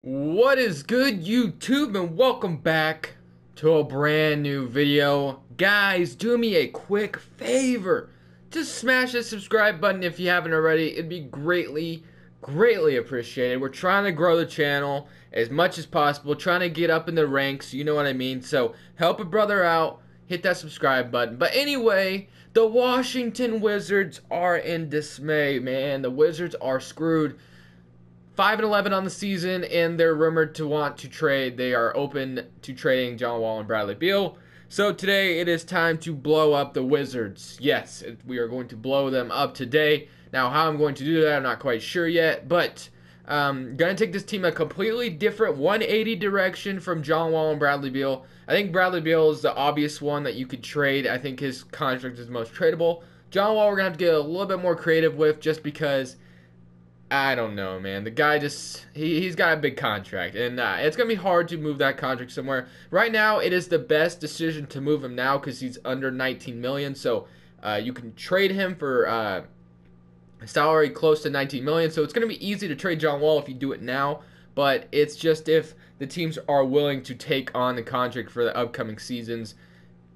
What is good, YouTube, and welcome back to a brand new video. Guys, do me a quick favor. Just smash the subscribe button if you haven't already. It'd be greatly appreciated. We're trying to grow the channel as much as possible, trying to get up in the ranks, you know what I mean? So help a brother out, hit that subscribe button. But anyway, the Washington Wizards are in dismay, man. The Wizards are screwed. 5-11 on the season, and they're rumored to want to trade. They are open to trading John Wall and Bradley Beal. So today it is time to blow up the Wizards. Yes, we are going to blow them up today. Now, how I'm going to do that, I'm not quite sure yet, but going to take this team a completely different 180 direction from John Wall and Bradley Beal. I think Bradley Beal is the obvious one that you could trade. I think his contract is most tradable. John Wall, we're going to have to get a little bit more creative with, just because I don't know, man. The guy just, he's got a big contract, and it's going to be hard to move that contract somewhere. Right now, it is the best decision to move him now because he's under 19 million. So you can trade him for a salary close to 19 million. So it's going to be easy to trade John Wall if you do it now, but it's just if the teams are willing to take on the contract for the upcoming seasons,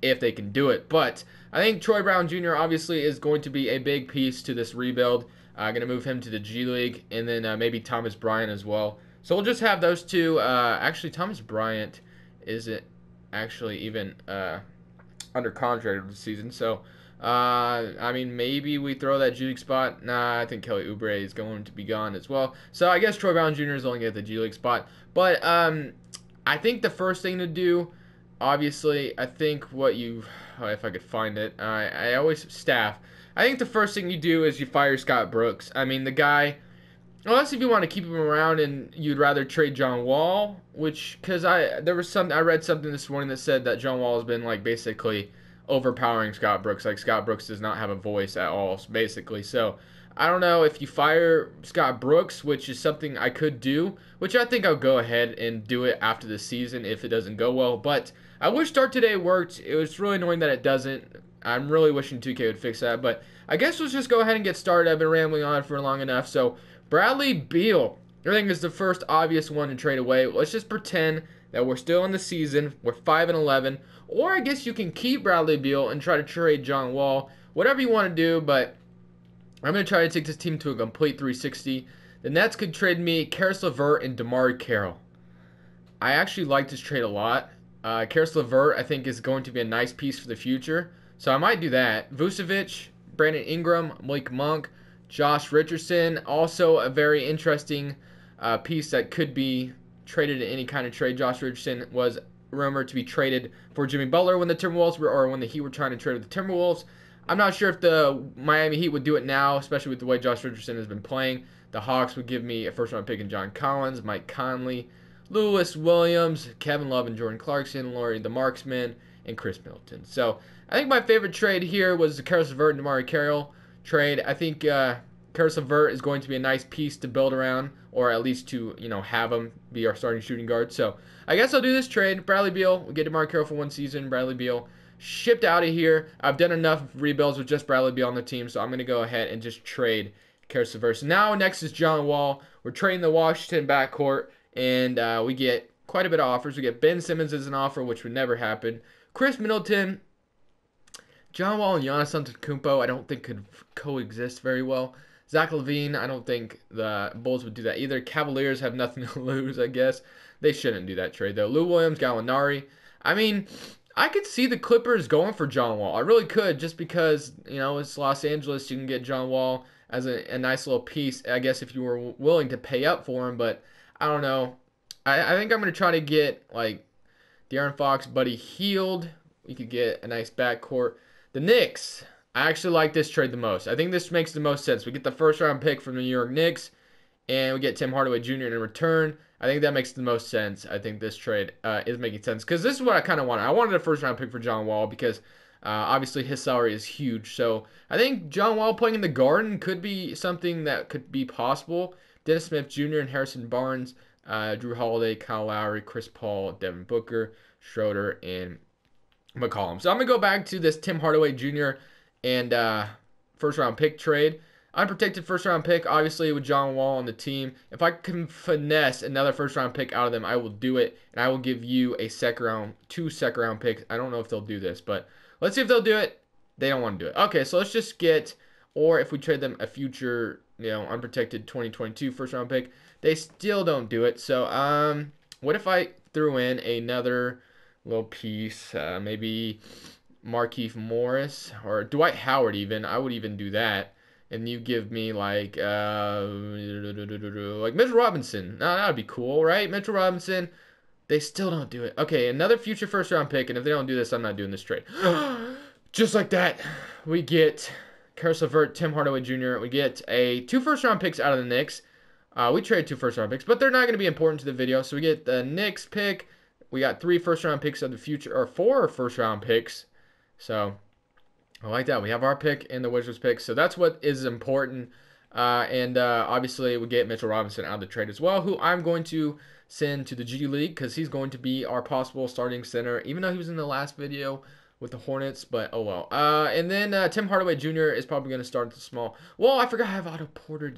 if they can do it. But I think Troy Brown Jr. obviously is going to be a big piece to this rebuild. Going to move him to the G League, and then maybe Thomas Bryant as well. So we'll just have those two. Actually, Thomas Bryant isn't actually even under contract this season. So, I mean, maybe we throw that G League spot. Nah, I think Kelly Oubre is going to be gone as well. So I guess Troy Brown Jr. is only at the G League spot. But I think the first thing to do, obviously, I think what you, if I could find it, I always staff. I think the first thing you do is you fire Scott Brooks. I mean, the guy, unless if you want to keep him around and you'd rather trade John Wall, which, because I read something this morning that said that John Wall has been like basically overpowering Scott Brooks. Like Scott Brooks does not have a voice at all, basically. So I don't know if you fire Scott Brooks, which is something I could do, which I think I'll go ahead and do it after the season if it doesn't go well. But I wish Start Today worked. It was really annoying that it doesn't. I'm really wishing 2K would fix that, but I guess let's just go ahead and get started. I've been rambling on for long enough. So Bradley Beal, I think, is the first obvious one to trade away. Let's just pretend that we're still in the season. We're 5-11, or I guess you can keep Bradley Beal and try to trade John Wall. Whatever you want to do, but I'm going to try to take this team to a complete 360. The Nets could trade me Caris LeVert and DeMar Carroll. I actually like this trade a lot. Caris LeVert, I think, is going to be a nice piece for the future. So I might do that. Vucevic, Brandon Ingram, Malik Monk, Josh Richardson, also a very interesting piece that could be traded in any kind of trade. Josh Richardson was rumored to be traded for Jimmy Butler when the Timberwolves were, or when the Heat were trying to trade with the Timberwolves. I'm not sure if the Miami Heat would do it now, especially with the way Josh Richardson has been playing. The Hawks would give me a first-round pick in John Collins, Mike Conley, Lewis Williams, Kevin Love and Jordan Clarkson, Laurie the Marksman, and Chris Middleton. So I think my favorite trade here was the Caris LeVert and DeMar Carroll trade. I think Caris LeVert is going to be a nice piece to build around, or at least to have him be our starting shooting guard. So I guess I'll do this trade. Bradley Beal, we'll get DeMar Carroll for one season. Bradley Beal shipped out of here. I've done enough rebuilds with just Bradley Beal on the team, so I'm going to go ahead and just trade Caris LeVert. So now next is John Wall. We're trading the Washington backcourt, and we get quite a bit of offers. We get Ben Simmons as an offer, which would never happen. Chris Middleton, John Wall, and Giannis Antetokounmpo I don't think could coexist very well. Zach LaVine, I don't think the Bulls would do that either. Cavaliers have nothing to lose, I guess. They shouldn't do that trade, though. Lou Williams, Gallinari. I mean, I could see the Clippers going for John Wall. I really could, just because, it's Los Angeles. You can get John Wall as a nice little piece, I guess, if you were willing to pay up for him. But I don't know. I think I'm going to try to get, like, De'Aaron Fox, Buddy Hield. We could get a nice backcourt. The Knicks, I actually like this trade the most. I think this makes the most sense. We get the first-round pick from the New York Knicks, and we get Tim Hardaway Jr. in return. I think that makes the most sense. I think this trade is making sense, because this is what I kind of wanted. I wanted a first-round pick for John Wall because obviously his salary is huge. So I think John Wall playing in the Garden could be something that could be possible. Dennis Smith Jr. and Harrison Barnes, Drew Holiday, Kyle Lowry, Chris Paul, Devin Booker, Schroeder, and McCollum. So I'm going to go back to this Tim Hardaway Jr. and first-round pick trade. Unprotected first round pick, obviously with John Wall on the team. If I can finesse another first round pick out of them, I will do it, and I will give you a two second round picks. I don't know if they'll do this, but let's see if they'll do it. They don't want to do it. Okay, so let's just get, or if we trade them a future, unprotected 2022 first round pick, they still don't do it. So what if I threw in another little piece, maybe Markieff Morris or Dwight Howard even. I would even do that. And you give me like Mitchell Robinson. No, that would be cool, right? Mitchell Robinson. They still don't do it. Okay, another future first round pick, and if they don't do this, I'm not doing this trade. Just like that, we get Karis LeVert, Tim Hardaway Jr. We get two first round picks out of the Knicks. We trade two first round picks, but they're not going to be important to the video. So we get the Knicks pick. We got 3 first round picks of the future, or 4 first round picks. So I like that. We have our pick and the Wizards pick. So that's what is important. And obviously we get Mitchell Robinson out of the trade as well, who I'm going to send to the G League because he's going to be our possible starting center, even though he was in the last video with the Hornets, but oh well. And then Tim Hardaway Jr. is probably going to start at the small. Well, I forgot I have Otto Porter.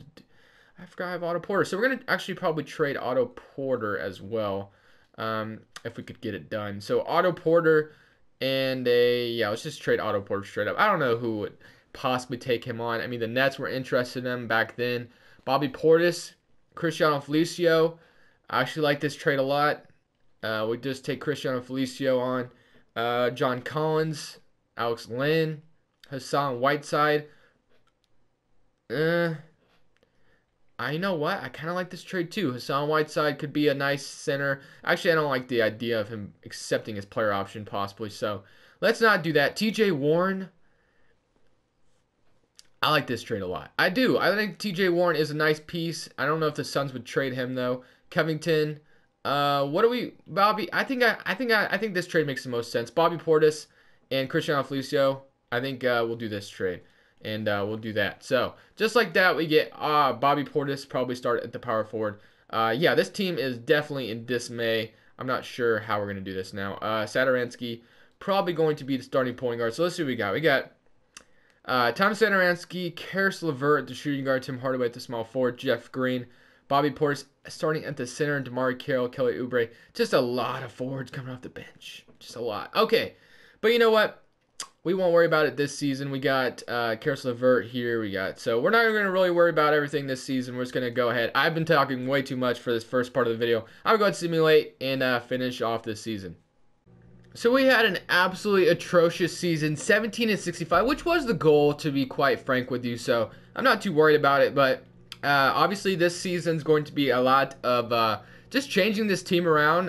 So we're going to actually probably trade Otto Porter as well, if we could get it done. So Otto Porter and let's just trade Otto Porter straight up. I don't know who would possibly take him on. I mean, the Nets were interested in him back then. Bobby Portis, Cristiano Felicio. I actually like this trade a lot. We just take Cristiano Felicio on. John Collins, Alex Len, Hassan Whiteside. I know what? I kind of like this trade too. Hassan Whiteside could be a nice center. Actually, I don't like the idea of him accepting his player option possibly. So let's not do that. TJ Warren. I like this trade a lot. I do. I think TJ Warren is a nice piece. I don't know if the Suns would trade him though. Covington. What do we, Bobby? I think this trade makes the most sense. Bobby Portis and Cristiano Felicio. I think we'll do this trade, and we'll do that. So just like that, we get Bobby Portis probably start at the power forward. Yeah, this team is definitely in dismay. I'm not sure how we're gonna do this now. Satoransky probably going to be the starting point guard. So let's see what we got. We got Thomas Satoransky, Karis LeVert at the shooting guard, Tim Hardaway at the small forward, Jeff Green, Bobby Portis starting at the center, DeMar Carroll, Kelly Oubre. Just a lot of forwards coming off the bench. Just a lot. Okay, but you know what? We won't worry about it this season. We got Karis LeVert here. So we're not going to really worry about everything this season. We're just going to go ahead. I've been talking way too much for this first part of the video. I'm going to simulate and finish off this season. So we had an absolutely atrocious season, 17-65, which was the goal, to be quite frank with you. So I'm not too worried about it, but obviously this season's going to be a lot of just changing this team around.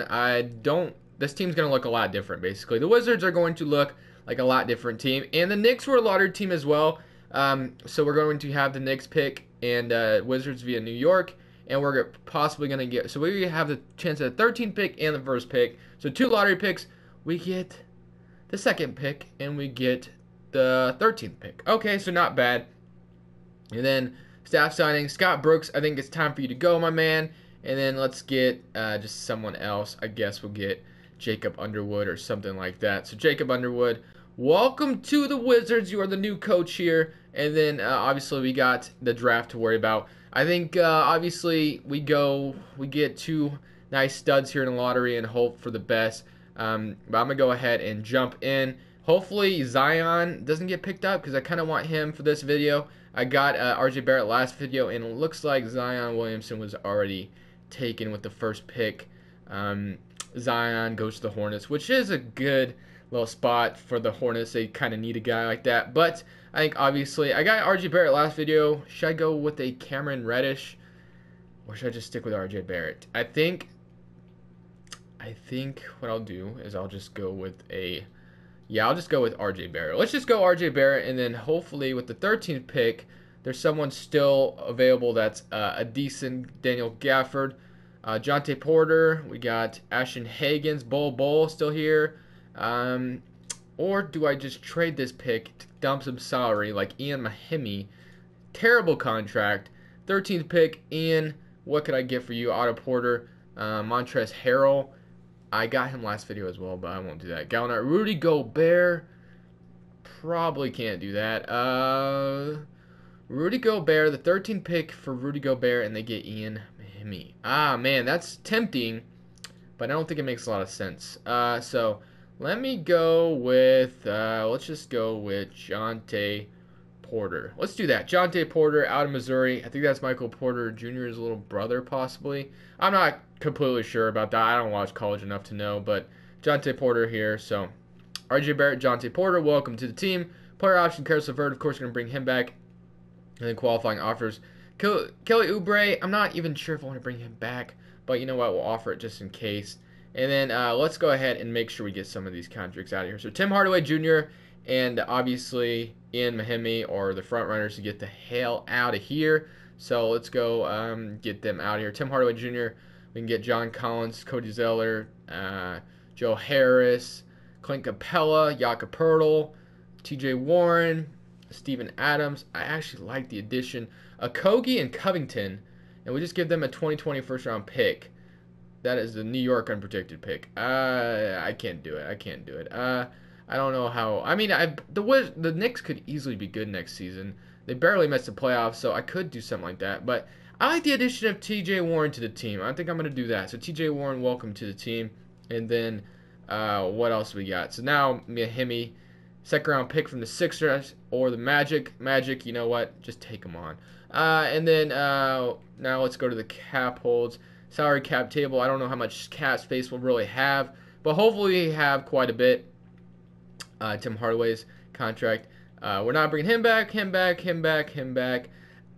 This team's going to look a lot different, basically. The Wizards are going to look like a lot different team, and the Knicks were a lottery team as well. So we're going to have the Knicks pick and Wizards via New York, and we're possibly going to get, so we have the chance at the 13th pick and the first pick. So 2 lottery picks. We get the second pick, and we get the 13th pick. Okay, so not bad. And then staff signing, Scott Brooks, I think it's time for you to go, my man. And then let's get just someone else. I guess we'll get Jacob Underwood or something like that. So Jacob Underwood, welcome to the Wizards. You are the new coach here. And then obviously we got the draft to worry about. I think obviously we get 2 nice studs here in the lottery and hope for the best. But I'm going to go ahead and jump in. Hopefully Zion doesn't get picked up because I kind of want him for this video. I got RJ Barrett last video, and it looks like Zion Williamson was already taken with the first pick. Zion goes to the Hornets, which is a good little spot for the Hornets. They kind of need a guy like that. But I think obviously I got RJ Barrett last video. Should I go with a Cameron Reddish, or should I just stick with RJ Barrett? I think what I'll do is I'll just go with I'll just go with RJ Barrett. Let's just go RJ Barrett, and then hopefully with the 13th pick, there's someone still available that's a decent Daniel Gafford. Jonte Porter, we got Ashton Hagans, Bol still here. Or do I just trade this pick to dump some salary like Ian Mahimi? Terrible contract. 13th pick, Ian, what could I get for you? Otto Porter, Montrezl Harrell. I got him last video as well, but I won't do that. Gallinari, Rudy Gobert. Probably can't do that. Rudy Gobert, the 13th pick for Rudy Gobert, and they get Ian Mahimi. Ah, man, that's tempting, but I don't think it makes a lot of sense. So let me go with, let's just go with Jonte Porter. Let's do that. Jonte Porter out of Missouri. I think that's Michael Porter Jr.'s little brother, possibly. I'm not completely sure about that. I don't watch college enough to know, but Jonte Porter here. So RJ Barrett, Jonte Porter, welcome to the team. Player option, Caris LeVert, of course, going to bring him back. And then qualifying offers. Kelly Oubre, I'm not even sure if I want to bring him back, but you know what? We'll offer it just in case. And then let's go ahead and make sure we get some of these contracts out of here. So Tim Hardaway Jr. and obviously Ian Mahimi are the front runners to get the hell out of here. So let's go get them out of here. Tim Hardaway Jr. We can get John Collins, Cody Zeller, Joe Harris, Clint Capella, Jakob Poeltl, T.J. Warren, Steven Adams. I actually like the addition. Kogi and Covington, and we just give them a 2020 first-round pick. That is the New York unprotected pick. I can't do it. I can't do it. I don't know how. I mean, the Knicks could easily be good next season. They barely missed the playoffs, so I could do something like that. But I like the addition of T.J. Warren to the team. I think I'm going to do that. So T.J. Warren, welcome to the team. And then what else we got? So now Mahimi, second round pick from the Sixers or the Magic. Magic, you know what? Just take them on. And then now let's go to the cap holds. Salary cap table. I don't know how much cap space we'll really have, but hopefully we have quite a bit. Tim Hardaway's contract. We're not bringing him back.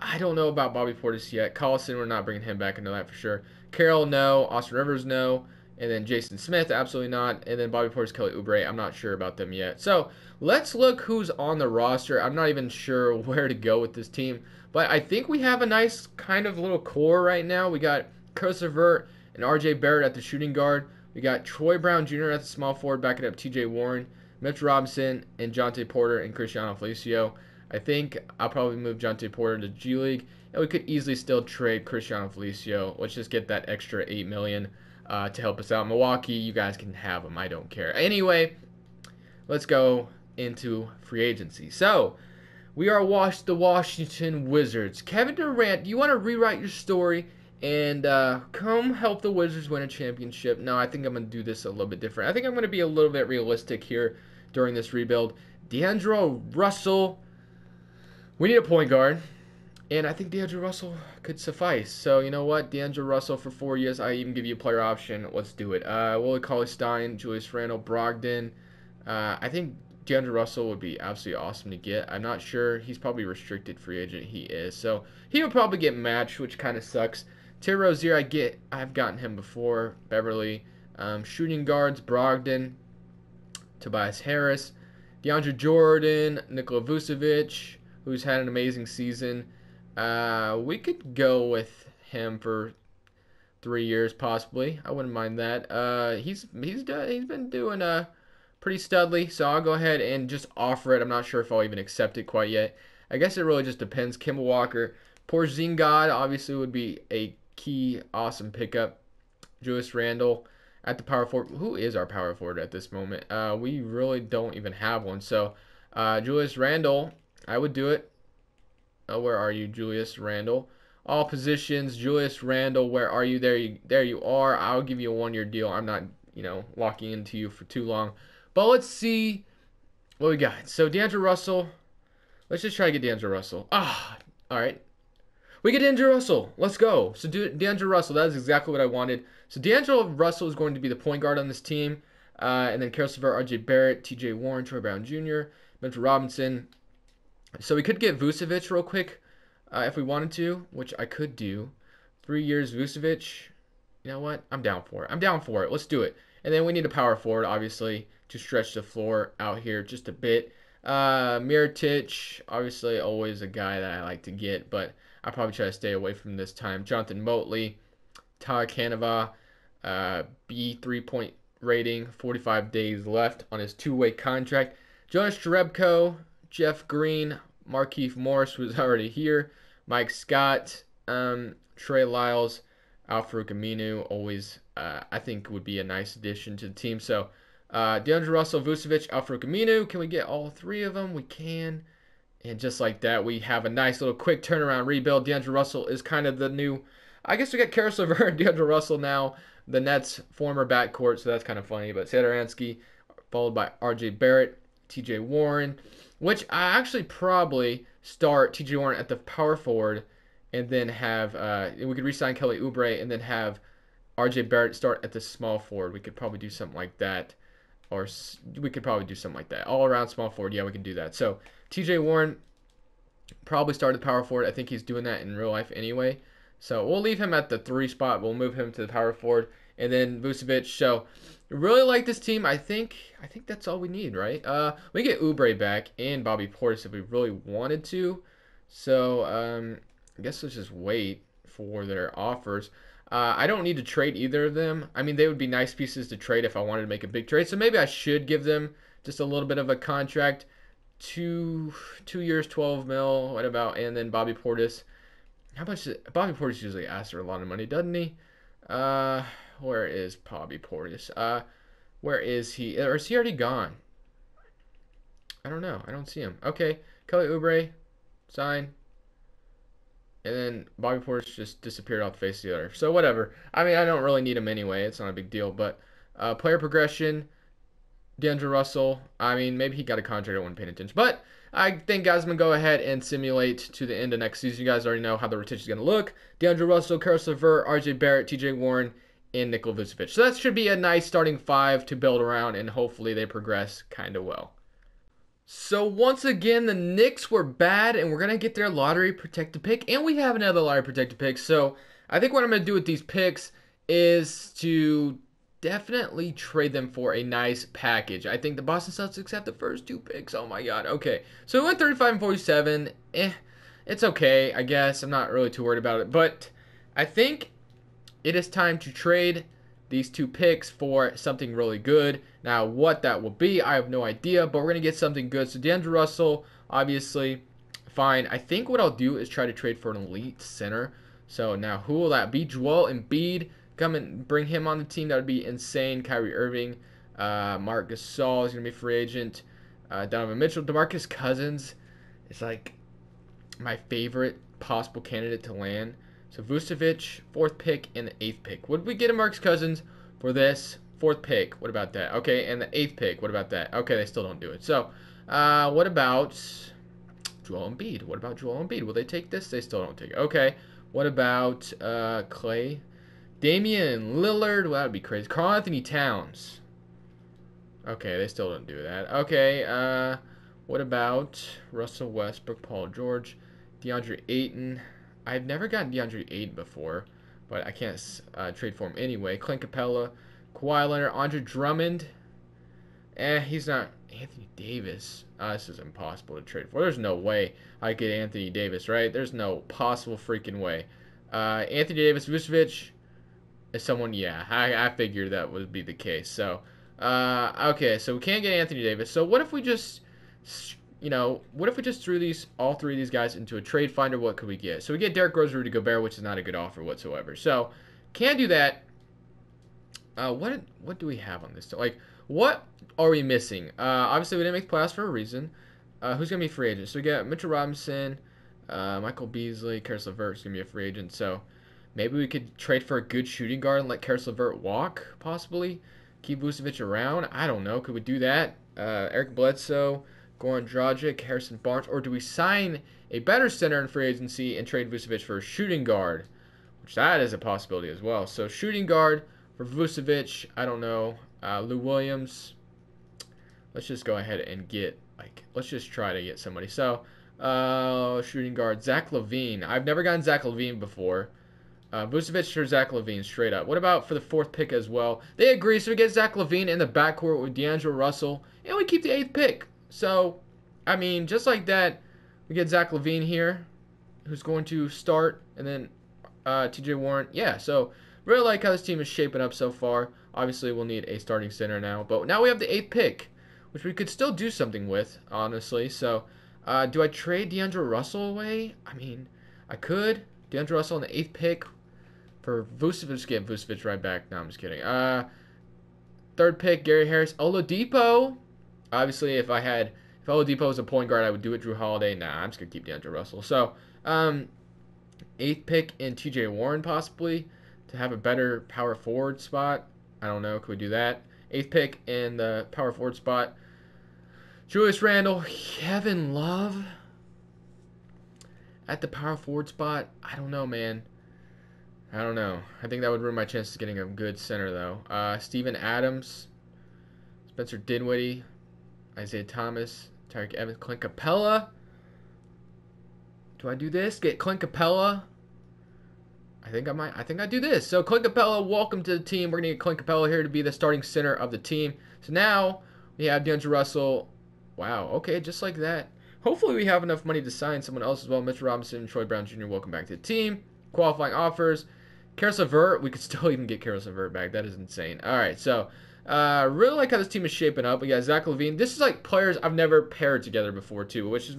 I don't know about Bobby Portis yet. Collison, we're not bringing him back. I know that for sure. Carroll, no. Austin Rivers, no. And then Jason Smith, absolutely not. And then Bobby Portis, Kelly Oubre, I'm not sure about them yet. So let's look who's on the roster. I'm not even sure where to go with this team. But I think we have a nice kind of little core right now. We got Caris LeVert and RJ Barrett at the shooting guard. We got Troy Brown Jr. at the small forward, backing up TJ Warren, Mitch Robinson, and Jonte Porter and Cristiano Felicio. I think I'll probably move Jonte Porter to G League. And we could easily still trade Cristiano Felicio. Let's just get that extra $8 million. To help us out. Milwaukee, you guys can have them. I don't care. Anyway, let's go into free agency. So, we are the Washington Wizards. Kevin Durant, do you want to rewrite your story and come help the Wizards win a championship? No, I think I'm going to do this a little bit different. I think I'm going to be a little bit realistic here during this rebuild. D'Angelo Russell, we need a point guard. And I think D'Angelo Russell could suffice. So, you know what? D'Angelo Russell for 4 years. I even give you a player option. Let's do it. Willie Cauley-Stein, Julius Randle, Brogdon. I think D'Angelo Russell would be absolutely awesome to get. I'm not sure. He's probably restricted free agent. He is. So, he would probably get matched, which kind of sucks. Terry Rozier, I've gotten him before. Beverly. Shooting guards, Brogdon, Tobias Harris, DeAndre Jordan, Nikola Vucevic, who's had an amazing season. We could go with him for 3 years, possibly. I wouldn't mind that. He's been doing pretty studly, so I'll go ahead and just offer it. I'm not sure if I'll even accept it quite yet. I guess it really just depends. Kemba Walker, Porzingis obviously would be a key, awesome pickup. Julius Randle at the power forward. Who is our power forward at this moment? We really don't even have one. So Julius Randle, I would do it. Where are you, Julius Randle? All positions, Julius Randle, where are you? There you are. I'll give you a 1-year deal. I'm not, locking into you for too long. But let's see what we got. So D'Angelo Russell. Let's just try to get D'Angelo Russell. All right. We get D'Angelo Russell. Let's go. So D'Angelo Russell, that is exactly what I wanted. So D'Angelo Russell is going to be the point guard on this team. And then Caris LeVert, RJ Barrett, TJ Warren, Troy Brown Jr., Mitchell Robinson. So we could get Vucevic real quick if we wanted to, which I could do. 3 years Vucevic. You know what? I'm down for it. Let's do it. And then we need a power forward, obviously, to stretch the floor out here just a bit. Mirotic, obviously always a guy that I like to get, but I'll probably try to stay away from this time. Jonathan Motley, Tyler Canova, B 3-point rating, 45 days left on his 2-way contract. Jonas Jerebko, Jeff Green, Markieff Morris was already here, Mike Scott, Trey Lyles, Al-Farouq Aminu, always I think would be a nice addition to the team. So D'Angelo Russell, Vucevic, Al-Farouq Aminu. Can we get all 3 of them? We can. And just like that, we have a nice little quick turnaround rebuild. D'Angelo Russell is kind of the new. I guess we got Karis LeVert and D'Angelo Russell now, the Nets' former backcourt, so that's kind of funny. But Satoransky, followed by R.J. Barrett, T.J. Warren, which I actually probably start T.J. Warren at the power forward, and then have we could re-sign Kelly Oubre, and then have R.J. Barrett start at the small forward. We could probably do something like that, or we could probably do something like that. All around small forward, yeah, we can do that. So T.J. Warren probably started power forward. I think he's doing that in real life anyway. So we'll leave him at the 3 spot. We'll move him to the power forward, and then Vucevic. So really like this team. I think that's all we need, right? We get Oubre back and Bobby Portis if we really wanted to. So I guess let's just wait for their offers. I don't need to trade either of them. I mean, they would be nice pieces to trade if I wanted to make a big trade. So maybe I should give them just a little bit of a contract. 2 years, 12 mil. What about, and then Bobby Portis? How much? Bobby Portis usually asks for a lot of money, doesn't he? Where is Bobby Portis? Where is he? Or is he already gone? I don't know. I don't see him. Okay, Kelly Oubre, sign. And then Bobby Portis just disappeared off the face of the earth. So whatever. I mean, I don't really need him anyway. It's not a big deal. But player progression. D'Angelo Russell, I mean, maybe he got a contract I wasn't paying attention. But I think guys, I'm going to go ahead and simulate to the end of next season. You guys already know how the rotation is going to look. D'Angelo Russell, Karis LeVert, R.J. Barrett, T.J. Warren, and Nikola Vucevic. So that should be a nice starting 5 to build around, and hopefully they progress kind of well. So once again, the Knicks were bad, and we're going to get their lottery protected pick, and we have another lottery protected pick. So I think what I'm going to do with these picks is to definitely trade them for a nice package. I think the Boston Celtics have the first 2 picks. Oh my god. Okay. So we went 35 and 47. It's okay, I guess. I'm not really too worried about it. But I think it is time to trade these 2 picks for something really good. Now, what that will be, I have no idea. But we're going to get something good. So D'Angelo Russell, obviously, fine. I think what I'll do is try to trade for an elite center. So now, who will that be? Joel Embiid. Come and bring him on the team. That would be insane. Kyrie Irving, Marc Gasol is going to be free agent. Donovan Mitchell, DeMarcus Cousins is like my favorite possible candidate to land. So Vucevic, 4th pick, and the 8th pick. Would we get a Marcus Cousins for this 4th pick? What about that? Okay, and the 8th pick. What about that? Okay, they still don't do it. So what about Joel Embiid? What about Joel Embiid? Will they take this? They still don't take it. Okay, what about Clay? Damian Lillard, well, that would be crazy. Karl Anthony Towns. Okay, they still don't do that. Okay, what about Russell Westbrook, Paul George, DeAndre Ayton? I've never gotten DeAndre Ayton before, but I can't trade for him anyway. Clint Capella, Kawhi Leonard, Andre Drummond. He's not. Anthony Davis. This is impossible to trade for. There's no way I get Anthony Davis, right? There's no possible freaking way. Anthony Davis, Vucevic. Is someone, yeah, I figured that would be the case. So, okay, so we can't get Anthony Davis. So what if we just, what if we just threw all 3 of these guys into a trade finder? What could we get? So we get Derrick Rose, Rudy Gobert, which is not a good offer whatsoever. So, can't do that. What do we have on this? Like, what are we missing? Obviously, we didn't make the playoffs for a reason. Who's going to be free agent? So we got Mitchell Robinson, Michael Beasley, Karis LeVert is going to be a free agent. So maybe we could trade for a good shooting guard and let Karis LeVert walk, possibly. Keep Vucevic around. I don't know. Could we do that? Eric Bledsoe, Goran Dragic, Harrison Barnes. Or do we sign a better center in free agency and trade Vucevic for a shooting guard? Which that is a possibility as well. So shooting guard for Vucevic. I don't know. Lou Williams. Let's just go ahead and get, let's just try to get somebody. So, shooting guard, Zach LaVine. I've never gotten Zach LaVine before. Vucevic or Zach LaVine, straight up. What about for the 4th pick as well? They agree, so we get Zach LaVine in the backcourt with D'Angelo Russell, and we keep the 8th pick. So, I mean, just like that, we get Zach LaVine here, who's going to start, and then T.J. Warren. Yeah, so really like how this team is shaping up so far. Obviously, we'll need a starting center now, but now we have the 8th pick, which we could still do something with, honestly. So, do I trade D'Angelo Russell away? I mean, I could. D'Angelo Russell on the 8th pick. For Vucevic, just get Vucevic right back. No, I'm just kidding. 3rd pick, Gary Harris. Oladipo. Obviously, if I had If Oladipo was a point guard, I would do it. Drew Holiday, nah, I'm just gonna keep DeAndre Russell. So, 8th pick in TJ Warren possibly to have a better power forward spot. I don't know. Could we do that? 8th pick in the power forward spot. Julius Randle, Kevin Love at the power forward spot. I don't know, man. I don't know. I think that would ruin my chances of getting a good center, though. Steven Adams, Spencer Dinwiddie, Isaiah Thomas, Tyreek Evans, Clint Capella. Do I do this? Get Clint Capella? I think I might. I think I do this. So Clint Capella, welcome to the team. We're gonna get Clint Capella here to be the starting center of the team. So now we have DeAndre Russell. Wow. Okay, just like that. Hopefully we have enough money to sign someone else as well. Mitchell Robinson, Troy Brown Jr. Welcome back to the team. Qualifying offers. Karis LeVert. We could still even get Karis LeVert back. That is insane. All right. So really like how this team is shaping up. We got Zach LaVine. This is like players I've never paired together before too, which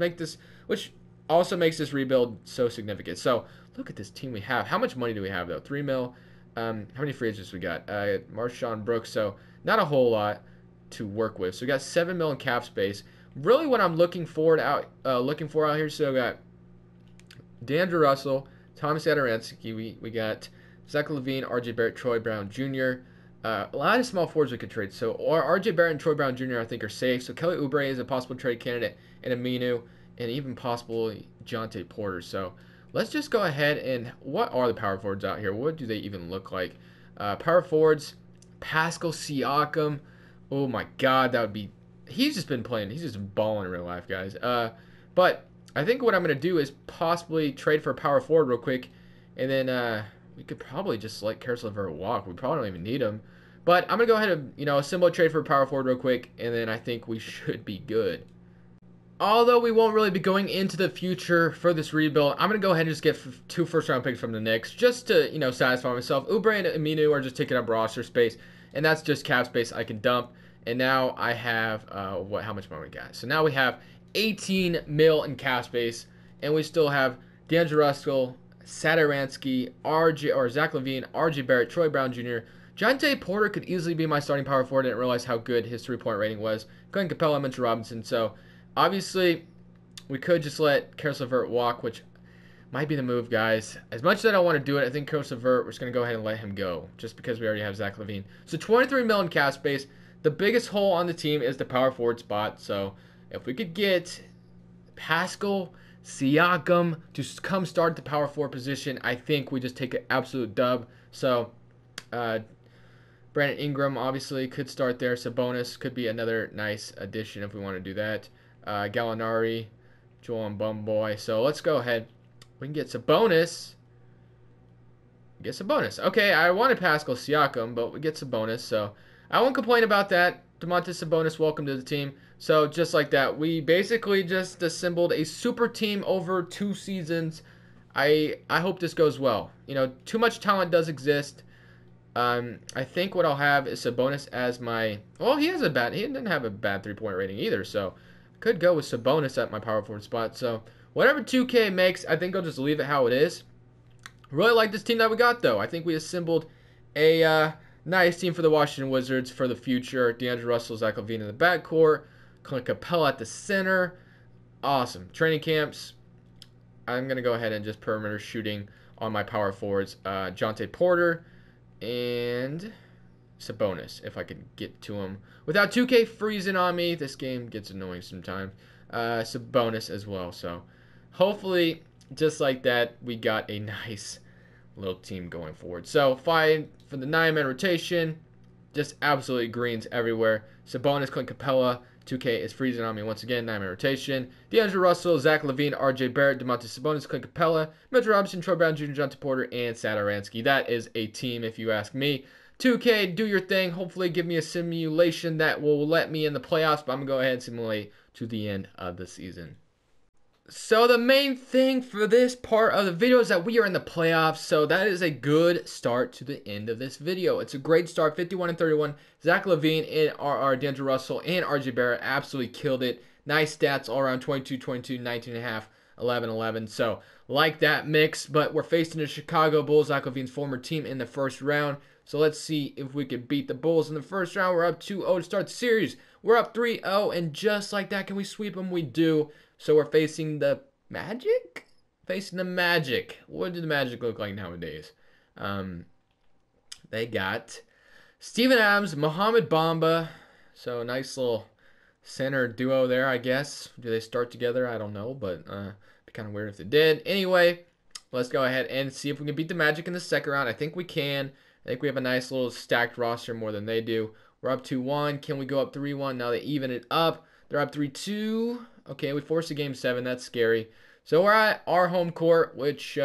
also makes this rebuild so significant. So look at this team we have. How much money do we have though? 3 mil. How many free agents we got? Marshawn Brooks. So not a whole lot to work with. So we got 7 mil in cap space. Really, what I'm looking for out here. So we got DeAndre Russell, Thomas Satoransky. We got Zach LaVine, RJ Barrett, Troy Brown Jr. A lot of small forwards we could trade. So RJ Barrett and Troy Brown Jr. I think are safe. So Kelly Oubre is a possible trade candidate, and Aminu, and even possible Jonte Porter. So let's just go ahead and what are the power forwards out here? What do they even look like? Power forwards, Pascal Siakam. Oh my God, that would be. He's just been playing. He's just balling in real life, guys. But I think what I'm going to do is possibly trade for a power forward real quick. And then we could probably just let Karis LeVert walk. We probably don't even need him. But I'm going to go ahead and, assemble a trade for a power forward real quick. And then I think we should be good. Although we won't really be going into the future for this rebuild, I'm going to go ahead and just get 2 first-round picks from the Knicks. Just to, satisfy myself. Oubre and Aminu are just taking up roster space. And that's just cap space I can dump. And now I have, how much money we got? So now we have 18 mil in cap space, and we still have DeAndre Russell, Satoransky, Zach LaVine, RJ Barrett, Troy Brown Jr. Jonte Porter could easily be my starting power forward. I didn't realize how good his 3-point rating was. Clint Capella, Mitchell Robinson. So obviously we could just let Karis LeVert walk, which might be the move, guys. As much as I don't want to do it, I think Karis LeVert, we're just going to go ahead and let him go, just because we already have Zach LaVine. So 23 mil in cap space. The biggest hole on the team is the power forward spot. So if we could get Pascal Siakam to come start the power forward position, I think we just take an absolute dub. So Brandon Ingram obviously could start there. Sabonis could be another nice addition if we want to do that. Gallinari, Joel Embiid. So let's go ahead. We can get Sabonis. Okay, I wanted Pascal Siakam, but we get Sabonis. So I won't complain about that. Domantas Sabonis, welcome to the team. So just like that, we basically just assembled a super team over 2 seasons. I hope this goes well. Too much talent does exist. I think what I'll have is Sabonis as my. Well, he didn't have a bad 3-point rating either. So I could go with Sabonis at my power forward spot. So whatever 2K makes, I think I'll just leave it how it is. Really like this team that we got though. I think we assembled a nice team for the Washington Wizards for the future. DeAndre Russell, Zach LaVine in the backcourt. Clint Capella at the center. Awesome. Training camps. I'm going to go ahead and just perimeter shooting on my power forwards. Jonte Porter and Sabonis, if I could get to him. Without 2K freezing on me, this game gets annoying sometimes. Sabonis as well. So hopefully, just like that, we got a nice little team going forward. So fine for the 9-man rotation, just absolutely greens everywhere. Sabonis, Clint Capella, 2K is freezing on me once again. 9-man rotation. DeAndre Russell, Zach LaVine, RJ Barrett, Domantas Sabonis, Clint Capella, Mitchell Robinson, Troy Brown Jr., Jonte Porter, and Satoransky. That is a team, if you ask me. 2K, do your thing. Hopefully, give me a simulation that will let me in the playoffs. But I'm gonna go ahead and simulate to the end of the season. So the main thing for this part of the video is that we are in the playoffs. So that is a good start to the end of this video. It's a great start, 51-31. Zach LaVine and DeAndre Russell and RJ Barrett absolutely killed it. Nice stats all around, 22-22, 19.5, 11-11. So like that mix, but we're facing the Chicago Bulls, Zach LaVine's former team, in the first round. So let's see if we can beat the Bulls in the first round. We're up 2-0 to start the series. We're up 3-0, and just like that, can we sweep them? We do. So we're facing the Magic? Facing the Magic. What do the Magic look like nowadays? They got Steven Adams, Mohamed Bamba. So a nice little center duo there, I guess. Do they start together? I don't know, but it'd be kind of weird if they did. Anyway, let's go ahead and see if we can beat the Magic in the second round. I think we can. I think we have a nice little stacked roster more than they do. We're up 2-1. Can we go up 3-1? Now they even it up. They're up 3-2. Okay, we forced a game 7. That's scary. So we're at our home court, which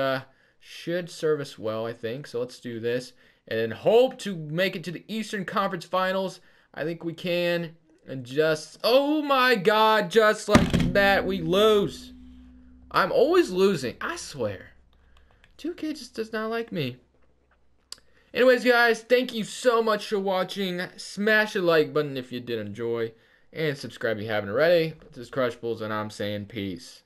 should serve us well, I think. So let's do this. And then hope to make it to the Eastern Conference Finals. I think we can. And just, oh my God, just like that, we lose. I'm always losing, I swear. 2K just does not like me. Anyways, guys, thank you so much for watching. Smash the like button if you did enjoy. And subscribe if you haven't already. This is Crushables, and I'm saying peace.